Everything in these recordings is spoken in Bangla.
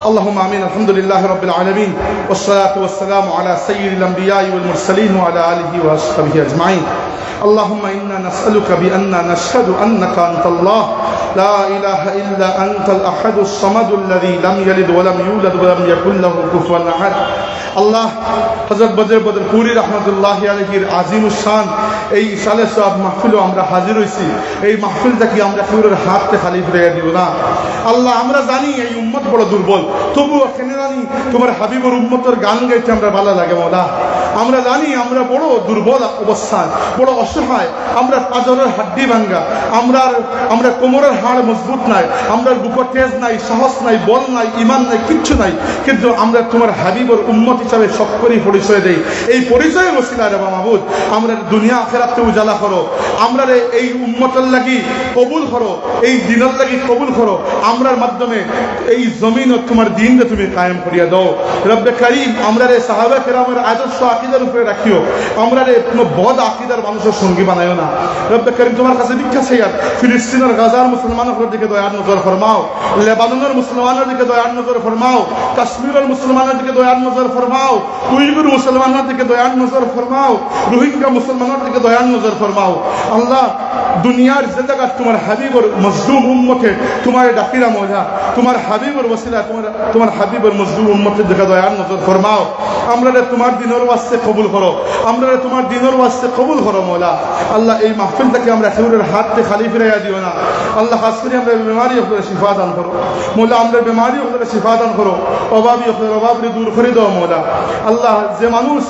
اللهم آمين. الحمد لله رب العالمين والصلاة والسلام على سيد الأنبياء والمرسلين وعلى آله وصحبه أجمعين. اللهم إنا نسألك بأننا نشهد أنك أنت الله لا إله إلا أنت الأحد الصمد الذي لم يلد ولم يولد ولم يكن له كفوا أحد. আল্লাহ হযরত বদরপুরি রাহমাতুল্লাহি আলাইহির আজিমুস শান এই সালে সব মাহফিলে আমরা হাজির হইছি। এই মাহফিলটা কি আমরা কারোর হাতে খালি ফিরিয়ে দিব না। আল্লাহ আমরা জানি এই উম্মত বড় দুর্বল, তবুও কেন জানি তোমার হাবিবের উম্মতের গান গাইতে আমরা ভালো লাগে মওলা। আমরা জানি আমরা বড় দুর্বল অবস্থায়, বড় অসহায়, আমরা পাজরের হাড্ডি ভাঙ্গা, আমরা কোমরের হাড় মজবুত নাই, আমরা বুকের তেজ নাই, সাহস নাই, বল নাই, ঈমান নাই, কিচ্ছু নাই, কিন্তু আমরা তোমার হাবিবের উম্মত হিসাবে সবকরই পরিচয় দেই। এই পরিচয়ের ওসিলায় রে মাহবুব আমরা দুনিয়া আখিরাতে উজালা করো, আমরা এই উম্মতের লাগি কবুল করো, এই দিনের লাগি কবুল করো, আমরার মাধ্যমে এই জমিন তোমার দিনকে তুমি কায়েম করিয়া দাও। রব্বে কারীম আমরা সাহাবা কেরামের আদর্শ আকীদার উপরে রাখিও, আমরা কোনো বদ আকীদার মানুষের সঙ্গী বানাইও না। রব্বে কারীম তোমার কাছে ভিক্ষা চাই, ফিলিস্তিনের গাজার মুসলমানের দিকে দয়ার নজর ফরমাও, লেবাননের মুসলমানের দিকে দয়ার নজর ফরমাও, কাশ্মীরের মুসলমানের দিকে দয়ার নজর ফরমাও, উইগুর মুসলমানের দিকে দয়ার নজর ফরমাও, রোহিঙ্গা মুসলমানের দিকে দয়ার নজর ফরমাও। আল্লাহ দুনিয়ার যে জায়গা তোমার হাবিবের মজলুম উম্মতে তোমার ডাকিরা মওলা, তোমার হাবিবের ওসিলা তোমার হাবিবের মজলুম উম্মতের দিকে দয়ার নজর ফরমাও। আমরা তোমার দিনের ওয়াস্তে কবুল করো, আমরা তোমার দিনের ওয়াস্তে কবুল করো মওলা। আল্লাহ এই মাহফিলটাকে আমরা খেউরের হাতে খালি ফিরাইয়া দিও না। আল্লাহ খাস করে আমরা বিমারি হলে শিফা দান করো মওলা, আমরা বিমারি হলে শিফা দান করো, অভাবী হলে অভাবী দূর করে দাও মওলা। আল্লাহ যে মানুষ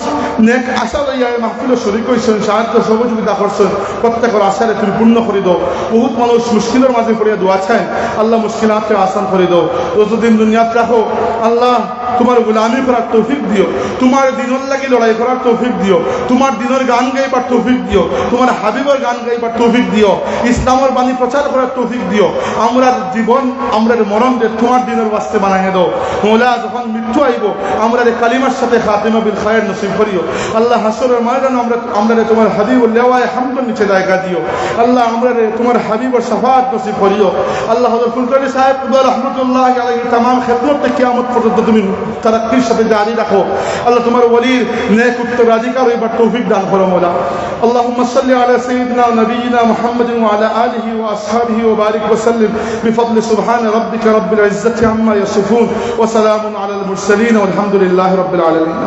নেক আশা লইয়া এই মাহফিলে শরীক হইছেন, সাহায্য সহযোগিতা করছেন, প্রত্যেকের আশারে তুমি পূর্ণ করে দাও। বহুত মানুষ মুশকিলের মাঝে পড়িয়া দোয়া চায়, আল্লাহ মুশকিলাতকে আসান করে দাও। যতদিন দুনিয়াতে রাখো আল্লাহ তোমার গোলামি করার তৌফিক দিও, তোমার দিনের লাগি লড়াই করার তৌফিক দিও, তোমার দিনের গান গাইবার তৌফিক দিও, তোমার হাবিবের গান গাইবার তৌফিক দিও, ইসলামের বাণী প্রচার করার তৌফিক দিও। আমরা জীবন আমরা মরণ যে তোমার দিনের ওয়াস্তে বানাইয়া দাও মওলা। যখন মৃত্যু আইব আমরা কালিমার সাথে খাতিমা বিল খায়ের নসিব করিও। আল্লাহ হাসরের ময়দানে আমরা তোমার হাবিবুল লেওয়ায়ে হামদের নিচে জায়গা দিও। আল্লাহ আমরা তোমার হাবিবের শাফাআত নসিব করিও। আল্লাহ হযরত ফুলকারী সাহেব রাহমাতুল্লাহি আলাইহি तमाम খিদমত কিয়ামত পর্যন্ত তুমি তারাক্কির সাথে জারি রাখো। আল্লাহ তোমার ওলির নেক উত্তরাধিকার হইবার তৌফিক দান করো মওলা। আল্লাহুম্মা সাল্লি আলা সাইয়্যিদিনা ওয়া নাবিয়িনা মুহাম্মাদিন ওয়া আলা আলিহি ওয়া আসহাবিহি ওয়া বারিক ওয়া সাল্লিম বিফadli সুবহান রাব্বিকা রাব্বিল ইজ্জাতি আম্মা ইয়াসিফুন ওয়া সালামুন আলাল মুরসালিন ওয়া আলহামদুলিল্লাহি রাব্বিল আলামিন।